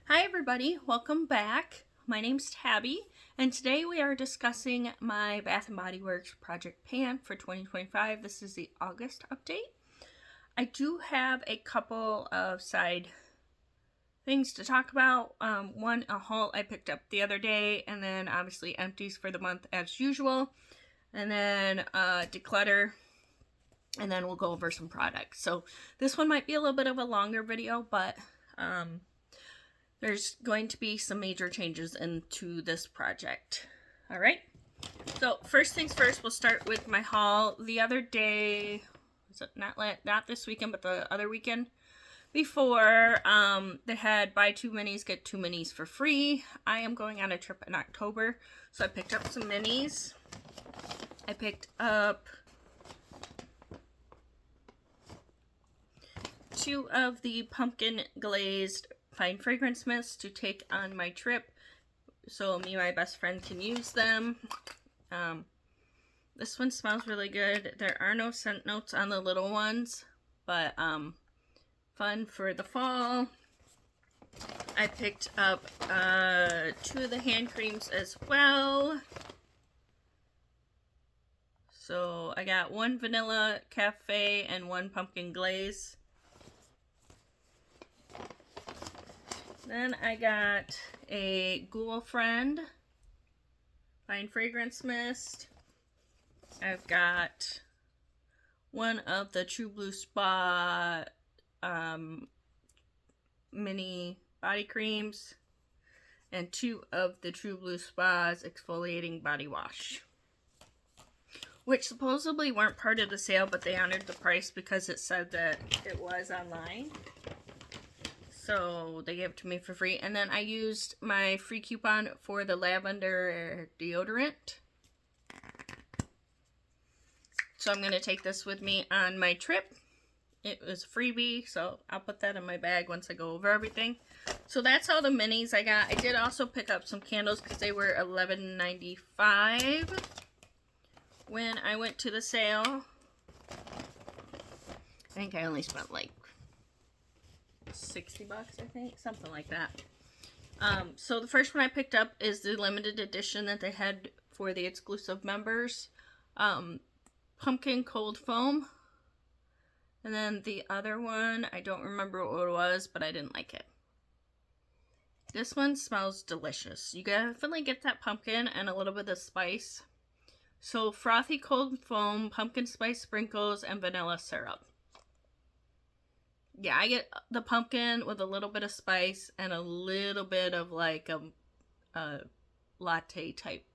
Hi everybody, welcome back. My name's Tabby, and today we are discussing my Bath & Body Works Project Pan for 2025. This is the August update. I do have a couple of side things to talk about. One, a haul I picked up the other day, and then obviously empties for the month as usual, and then declutter, and then we'll go over some products. So this one might be a little bit of a longer video, but there's going to be some major changes into this project. All right. So first things first, we'll start with my haul. The other day, was it not this weekend, but the other weekend before, they had buy two minis, get two minis for free. I am going on a trip in October, so I picked up some minis. I picked up 2 of the pumpkin glazed fine fragrance mists to take on my trip, so me and my best friend can use them. This one smells really good. There are no scent notes on the little ones, but fun for the fall. I picked up 2 of the hand creams as well. So I got 1 vanilla cafe and 1 pumpkin glaze. Then I got a Ghoul Friend fine fragrance mist. I've got 1 of the True Blue Spa mini body creams and 2 of the True Blue Spa's exfoliating body wash, which supposedly weren't part of the sale, but they honored the price because it said that it was online. So they gave it to me for free. And then I used my free coupon for the lavender deodorant. So I'm going to take this with me on my trip. It was a freebie, so I'll put that in my bag once I go over everything. So that's all the minis I got. I did also pick up some candles because they were $11.95 when I went to the sale. I think I only spent like $60, I think, something like that. So the first one I picked up is the limited edition that they had for the exclusive members, pumpkin cold foam. And then the other one, I don't remember what it was, but I didn't like it. This one smells delicious. You definitely get that pumpkin and a little bit of spice. So frothy cold foam, pumpkin spice sprinkles, and vanilla syrup. Yeah, I get the pumpkin with a little bit of spice and a little bit of like a latte type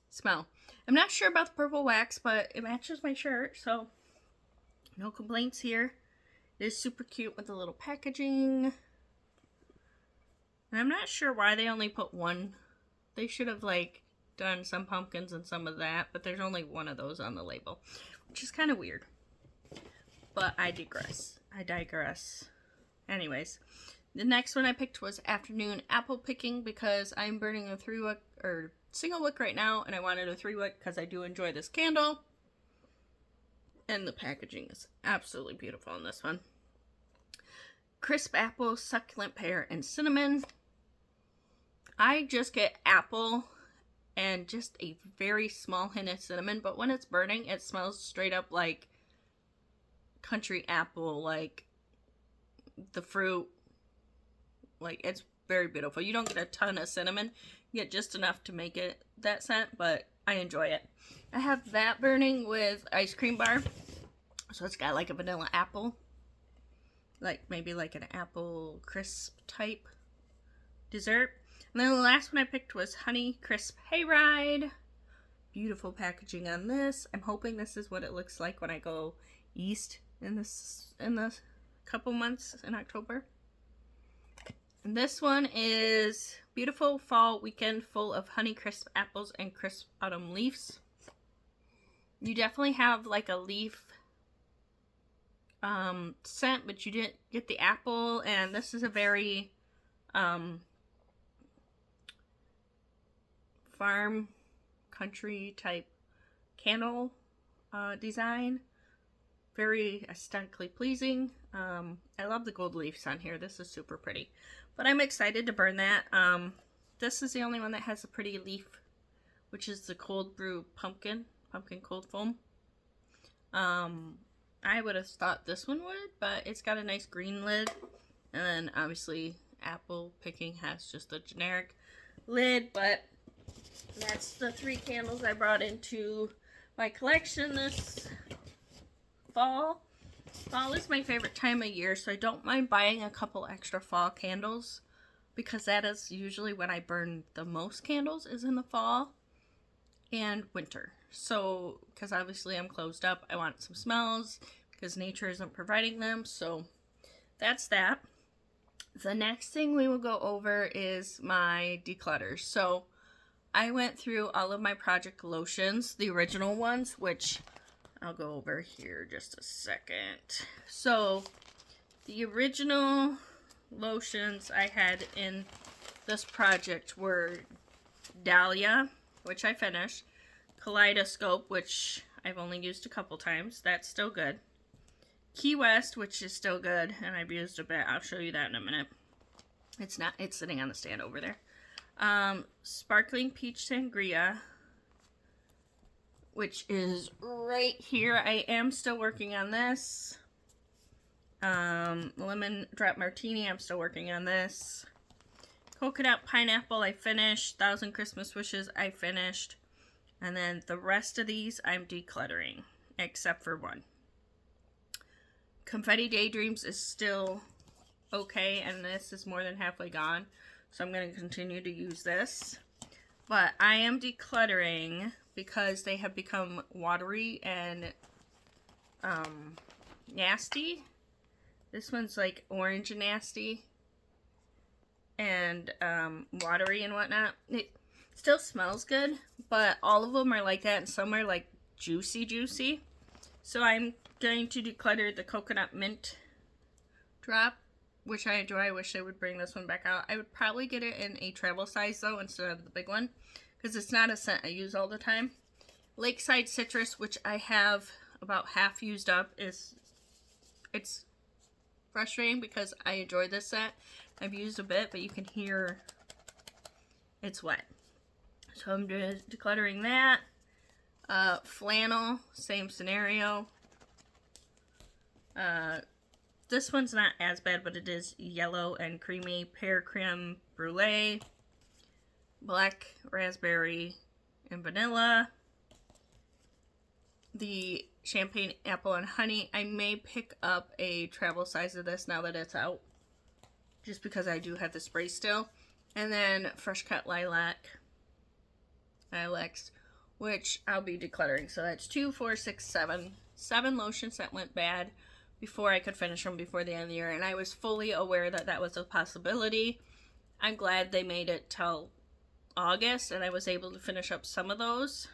smell. I'm not sure about the purple wax, but it matches my shirt, so no complaints here. It is super cute with the little packaging. And I'm not sure why they only put 1. They should have like done some pumpkins and some of that, but there's only 1 of those on the label, which is kind of weird. But I digress. Anyways, the next one I picked was afternoon apple picking because I'm burning a 3-wick or single wick right now, and I wanted a 3-wick because I do enjoy this candle. And the packaging is absolutely beautiful in this one. Crisp apple, succulent pear, and cinnamon. I just get apple and just a very small hint of cinnamon, but when it's burning, it smells straight up like country apple, like the fruit. Like, it's very beautiful. You don't get a ton of cinnamon, you get just enough to make it that scent, but I enjoy it. I have that burning with ice cream bar, so it's got like a vanilla apple, like maybe like an apple crisp type dessert. And then the last one I picked was honey crisp hayride. Beautiful packaging on this. I'm hoping this is what it looks like when I go east in the couple months in October. And this one is beautiful fall weekend full of honey crisp apples and crisp autumn leaves. You definitely have like a leaf scent, but you didn't get the apple, and this is a very farm country type candle design. Very aesthetically pleasing. I love the gold leaves on here. This is super pretty. But I'm excited to burn that. This is the only one that has a pretty leaf, which is the cold brew pumpkin cold foam. I would have thought this one would, but it's got a nice green lid. And then obviously apple picking has just a generic lid, but that's the 3 candles I brought into my collection this fall. Fall is my favorite time of year, so I don't mind buying a couple extra fall candles because that is usually when I burn the most candles, is in the fall and winter. So, because obviously I'm closed up, I want some smells because nature isn't providing them, so that's that. The next thing we will go over is my declutters. So, I went through all of my project lotions, the original ones, which I'll go over here just a second. So, the original lotions I had in this project were Dahlia, which I finished, Kaleidoscope, which I've only used a couple times. That's still good. Key West, which is still good, and I've used a bit. I'll show you that in a minute. It's sitting on the stand over there. Sparkling Peach Sangria, which is right here. I am still working on this. Lemon Drop Martini, I'm still working on this. Coconut Pineapple, I finished. Thousand Christmas Wishes, I finished. And then the rest of these, I'm decluttering, except for one. Confetti Daydreams is still okay, and this is more than halfway gone. So I'm going to continue to use this. But I am decluttering because they have become watery and nasty. This one's like orange and nasty and watery and whatnot. It still smells good, but all of them are like that, and some are like juicy. So I'm going to declutter the Coconut Mint drop, which I enjoy. I wish they would bring this one back out. I would probably get it in a travel size though instead of the big one, because it's not a scent I use all the time. Lakeside Citrus, which I have about half used up, it's frustrating because I enjoy this scent. I've used a bit, but you can hear it's wet. So I'm decluttering that. Flannel, same scenario. This one's not as bad, but it is yellow and creamy. Pear Creme Brulee, Black Raspberry and Vanilla. The Champagne Apple and Honey. I may pick up a travel size of this now that it's out, just because I do have the spray still. And then Fresh Cut Lilacs, which I'll be decluttering. So that's 2, 4, 6, 7. 7 lotions that went bad before I could finish them before the end of the year. And I was fully aware that that was a possibility. I'm glad they made it till August and I was able to finish up some of those.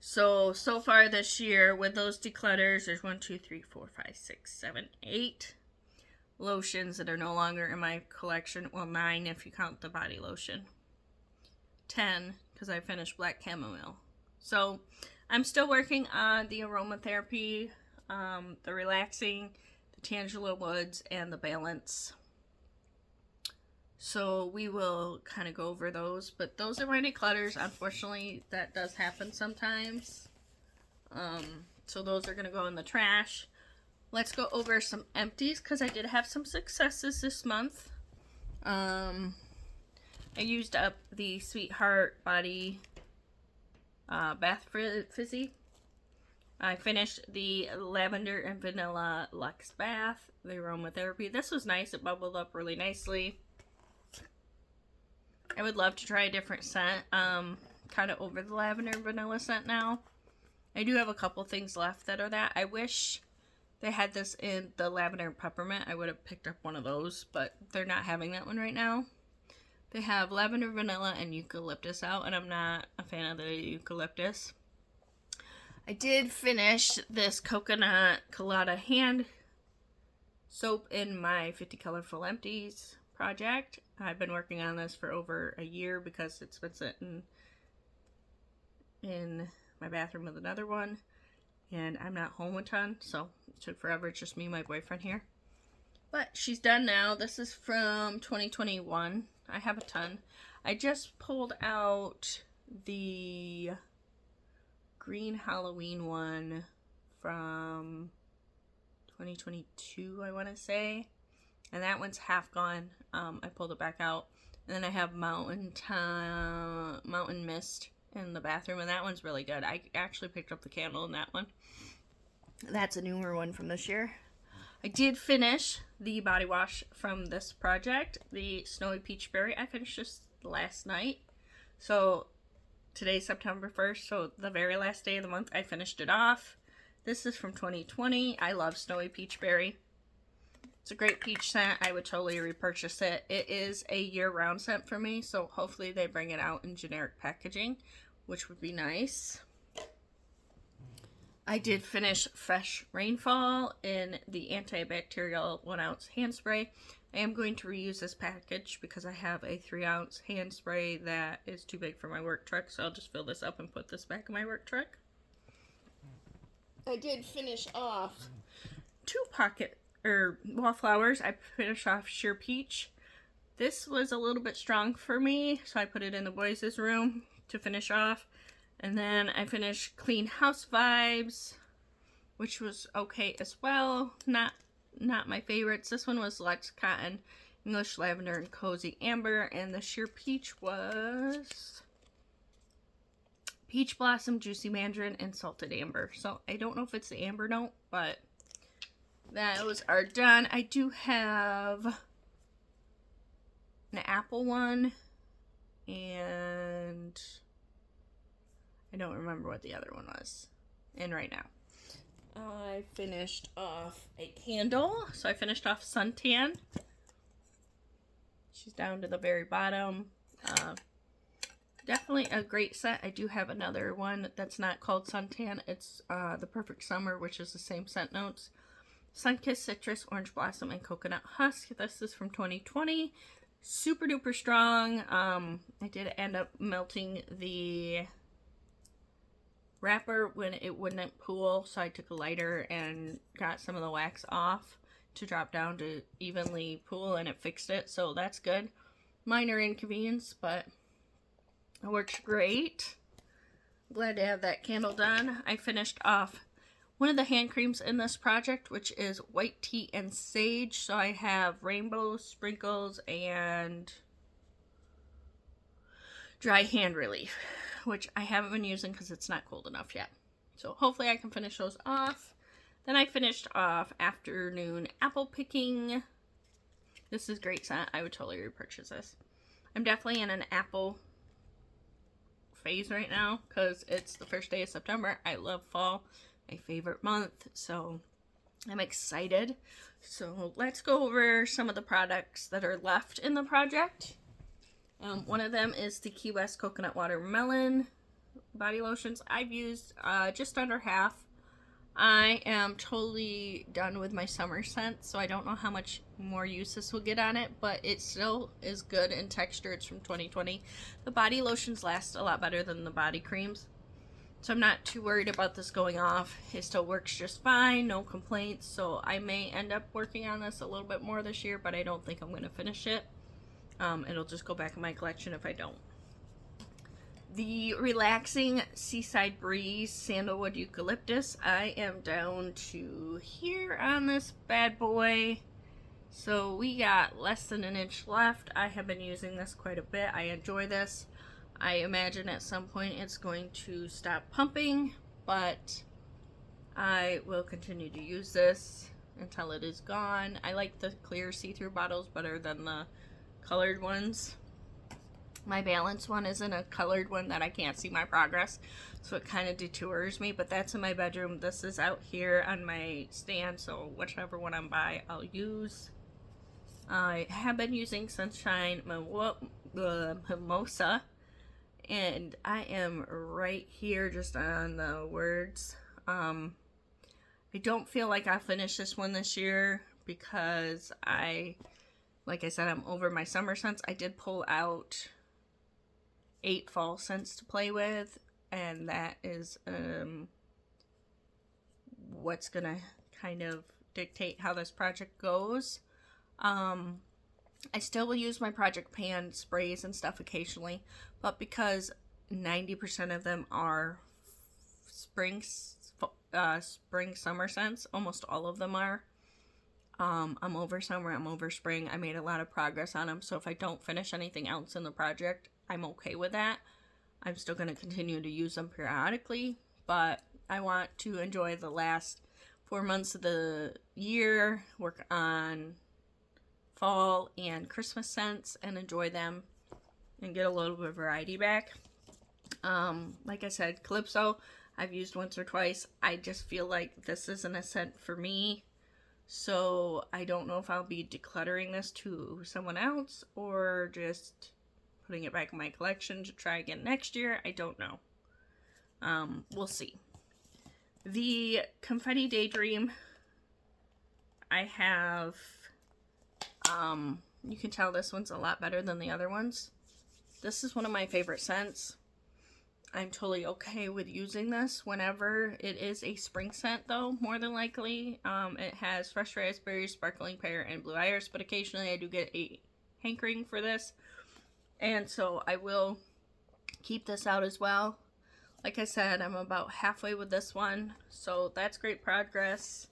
So far this year with those declutters, there's 1, 2, 3, 4, 5, 6, 7, 8 lotions that are no longer in my collection. Well, 9 if you count the body lotion. 10 because I finished Black Chamomile. So I'm still working on the aromatherapy, the relaxing, the Tangela Woods, and the balance. So we will kind of go over those, but those are my declutters. Unfortunately, that does happen sometimes. So those are going to go in the trash. Let's go over some empties because I did have some successes this month. I used up the Sweetheart Body Bath Fizzy. I finished the Lavender and Vanilla Luxe Bath, the aromatherapy. This was nice. It bubbled up really nicely. I would love to try a different scent. Kind of over the lavender and vanilla scent now. I do have a couple things left that are that. I wish they had this in the lavender and peppermint. I would have picked up one of those, but they're not having that one right now. They have lavender, vanilla, and eucalyptus out, and I'm not a fan of the eucalyptus. I did finish this Coconut Colada hand soap in my 50 Colorful Empties project. I've been working on this for over a year because it's been sitting in my bathroom with another one. and I'm not home a ton, so it took forever. It's just me and my boyfriend here. But she's done now. This is from 2021. I have a ton. I just pulled out the green Halloween one from 2022, I want to say. And that one's half gone. I pulled it back out. And then I have Mountain Mist in the bathroom, and that one's really good. I actually picked up the candle in that one. That's a newer one from this year. I did finish the body wash from this project, the Snowy Peach Berry. I finished this last night. So today's September 1st, so the very last day of the month, I finished it off. This is from 2020. I love Snowy Peach Berry. It's a great peach scent. I would totally repurchase it. It is a year-round scent for me, so hopefully they bring it out in generic packaging, which would be nice. I did finish Fresh Rainfall in the antibacterial 1-ounce hand spray. I am going to reuse this package because I have a 3-ounce hand spray that is too big for my work truck, so I'll just fill this up and put this back in my work truck. I did finish off 2 wallflowers. I finished off Sheer Peach. This was a little bit strong for me, so I put it in the boys' room to finish off. And then I finished Clean House Vibes, which was okay as well. Not my favorites. This one was Luxe Cotton, English Lavender, and Cozy Amber. And the Sheer Peach was Peach Blossom, Juicy Mandarin, and Salted Amber. So I don't know if it's the amber note, but those are done. I do have an apple one, and I don't remember what the other one was in right now. I finished off a candle. So I finished off Suntan. She's down to the very bottom. Definitely a great set. I do have another one that's not called Suntan. It's the Perfect Summer, which is the same scent notes. Sunkissed Citrus, Orange Blossom, and Coconut Husk. This is from 2020. Super duper strong. I did end up melting the wrapper when it wouldn't pool, so I took a lighter and got some of the wax off to drop down to evenly pool, and it fixed it, so that's good. Minor inconvenience, but it works great. Glad to have that candle done. I finished off one of the hand creams in this project, which is White Tea and Sage. So I have Rainbow Sprinkles and Dry Hand Relief, which I haven't been using because it's not cold enough yet. So hopefully I can finish those off. Then I finished off Afternoon Apple Picking. This is great scent. I would totally repurchase this. I'm definitely in an apple phase right now because it's the first day of September. I love fall, my favorite month, so I'm excited. So let's go over some of the products that are left in the project. One of them is the Key West Coconut Watermelon body lotions. I've used just under half. I am totally done with my summer scent, so I don't know how much more use this will get on it, but it still is good in texture. It's from 2020. The body lotions last a lot better than the body creams, so I'm not too worried about this going off. It still works just fine, no complaints, so I may end up working on this a little bit more this year, but I don't think I'm going to finish it. It'll just go back in my collection if I don't. The Relaxing Seaside Breeze Sandalwood Eucalyptus. I am down to here on this bad boy. So we got less than an inch left. I have been using this quite a bit. I enjoy this. I imagine at some point it's going to stop pumping, but I will continue to use this until it is gone. I like the clear see-through bottles better than the colored ones. My Balance one isn't a colored one that I can't see my progress, so it kind of detours me, but that's in my bedroom. This is out here on my stand, so whichever one I'm by, I'll use. I have been using Sunshine Mimosa, and I am right here just on the words. I don't feel like I'll finish this one this year because like I said, I'm over my summer scents. I did pull out 8 fall scents to play with, and that is what's gonna kind of dictate how this project goes. I still will use my project pan sprays and stuff occasionally, but because 90% of them are spring summer scents, almost all of them are. I'm over summer, I'm over spring. I made a lot of progress on them, so if I don't finish anything else in the project, I'm okay with that. I'm still going to continue to use them periodically, but I want to enjoy the last 4 months of the year, work on fall and Christmas scents, and enjoy them and get a little bit of variety back. Like I said, Calypso, I've used once or twice. I just feel like this isn't a scent for me. So I don't know if I'll be decluttering this to someone else or just putting it back in my collection to try again next year. I don't know. We'll see. The Confetti Daydream, I have, you can tell this one's a lot better than the other ones. This is one of my favorite scents. I'm totally okay with using this whenever it is a spring scent, though, more than likely. It has fresh raspberries, sparkling pear, and blue iris, but occasionally I do get a hankering for this. And so I will keep this out as well. Like I said, I'm about halfway with this one, so that's great progress.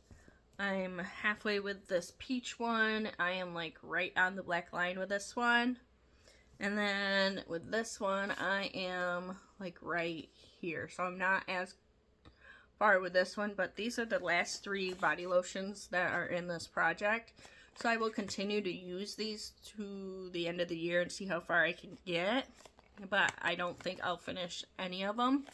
I'm halfway with this peach one. I am like right on the black line with this one. And then with this one, I am like right here. So I'm not as far with this one, but these are the last 3 body lotions that are in this project. So I will continue to use these to the end of the year and see how far I can get. But I don't think I'll finish any of them.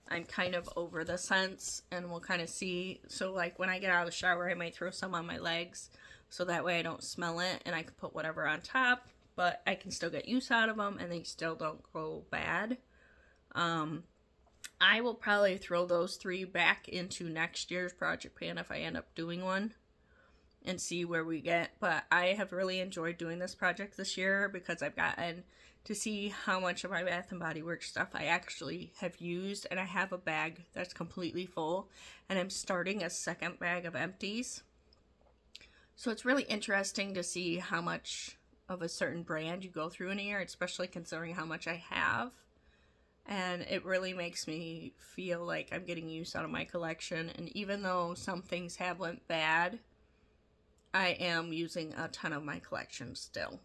I'm kind of over the scents, and we'll kind of see. So like when I get out of the shower, I might throw some on my legs so that way I don't smell it and I can put whatever on top. But I can still get use out of them, and they still don't go bad. I will probably throw those 3 back into next year's project pan if I end up doing one, and see where we get. But I have really enjoyed doing this project this year because I've gotten to see how much of my Bath & Body Works stuff I actually have used, and I have a bag that's completely full, and I'm starting a second bag of empties. So it's really interesting to see how much of a certain brand you go through in a year, especially considering how much I have. And it really makes me feel like I'm getting use out of my collection. And even though some things have went bad, I am using a ton of my collection still.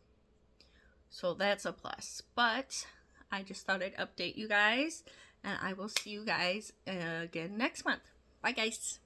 So that's a plus. But I just thought I'd update you guys, and I will see you guys again next month. Bye, guys.